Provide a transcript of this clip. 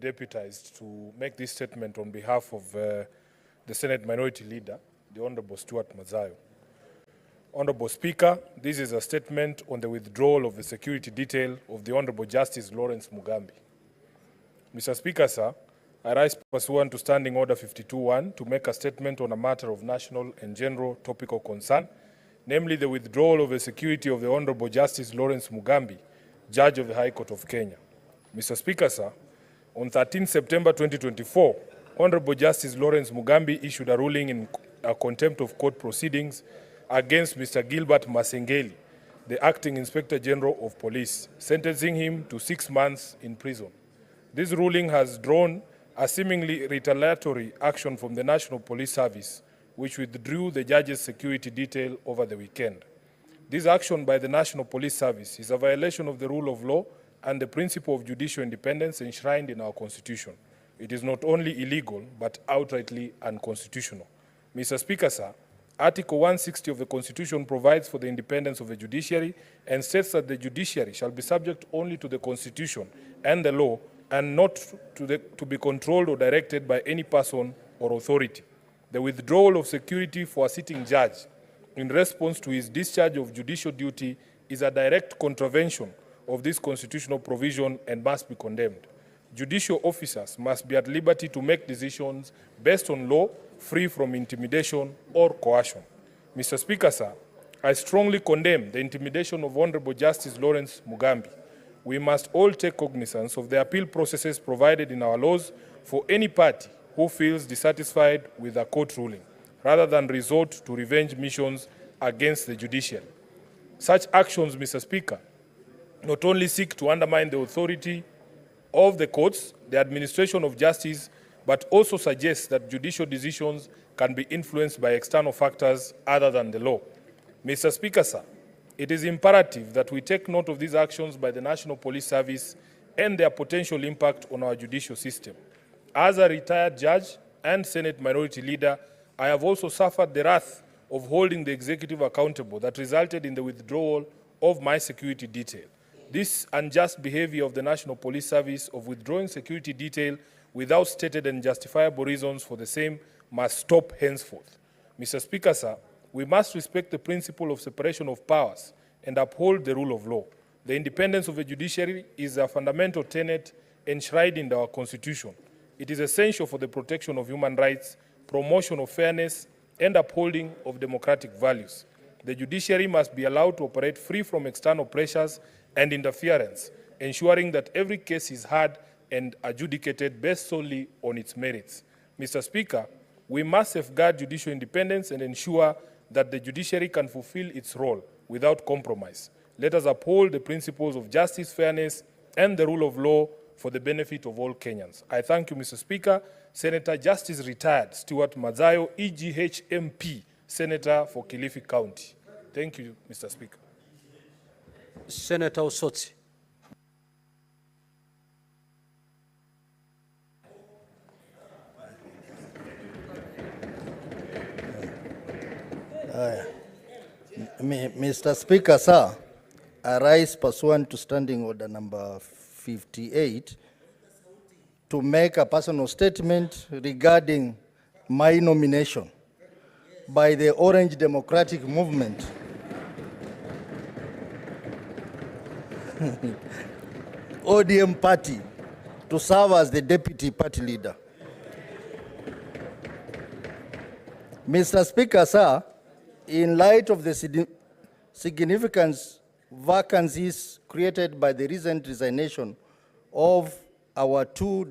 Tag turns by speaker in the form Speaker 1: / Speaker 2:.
Speaker 1: deputized to make this statement on behalf of the Senate Minority Leader, the Honorable Stuart Mazayo. Honorable Speaker, this is a statement on the withdrawal of the security detail of the Honorable Justice Lawrence Mugambi. Mr. Speaker, sir, I rise pursuant to Standing Order 52.1 to make a statement on a matter of national and general topical concern, namely the withdrawal of the security of the Honorable Justice Lawrence Mugambi, Judge of the High Court of Kenya. Mr. Speaker, sir, on 13 September 2024, Honorable Justice Lawrence Mugambi issued a ruling in a contempt of court proceedings against Mr. Gilbert Masengeli, the Acting Inspector General of Police, sentencing him to 6 months in prison. This ruling has drawn a seemingly retaliatory action from the National Police Service, which withdrew the judge's security detail over the weekend. This action by the National Police Service is a violation of the rule of law and the principle of judicial independence enshrined in our Constitution. It is not only illegal, but outrightly unconstitutional. Mr. Speaker, sir, Article 160 of the Constitution provides for the independence of the judiciary and states that the judiciary shall be subject only to the Constitution and the law and not to be controlled or directed by any person or authority. The withdrawal of security for a sitting judge in response to his discharge of judicial duty is a direct contravention of this constitutional provision and must be condemned. Judicial officers must be at liberty to make decisions based on law, free from intimidation or coercion. Mr. Speaker, sir, I strongly condemn the intimidation of Honorable Justice Lawrence Mugambi. We must all take cognizance of the appeal processes provided in our laws for any party who feels dissatisfied with a court ruling, rather than resort to revenge missions against the judiciary. Such actions, Mr. Speaker, not only seek to undermine the authority of the courts, the administration of justice, but also suggests that judicial decisions can be influenced by external factors other than the law. Mr. Speaker, sir, it is imperative that we take note of these actions by the National Police Service and their potential impact on our judicial system. As a retired judge and Senate Minority Leader, I have also suffered the wrath of holding the executive accountable that resulted in the withdrawal of my security detail. This unjust behavior of the National Police Service of withdrawing security detail without stated and justifiable reasons for the same must stop henceforth. Mr. Speaker, sir, we must respect the principle of separation of powers and uphold the rule of law. The independence of the judiciary is a fundamental tenet enshrined in our Constitution. It is essential for the protection of human rights, promotion of fairness, and upholding of democratic values. The judiciary must be allowed to operate free from external pressures and interference, ensuring that every case is heard and adjudicated based solely on its merits. Mr. Speaker, we must safeguard judicial independence and ensure that the judiciary can fulfill its role without compromise. Let us uphold the principles of justice, fairness, and the rule of law for the benefit of all Kenyans. I thank you, Mr. Speaker. Senator Justice Retired Stuart Mazayo, EGH MP, Senator for Kilifi County. Thank you, Mr. Speaker.
Speaker 2: Senator Osotsi.
Speaker 3: Mr. Speaker, sir, I rise pursuant to Standing Order number 58 to make a personal statement regarding my nomination by the Orange Democratic Movement ODM party to serve as the deputy party leader. Mr. Speaker, sir, in light of the significant vacancies created by the recent resignation of our two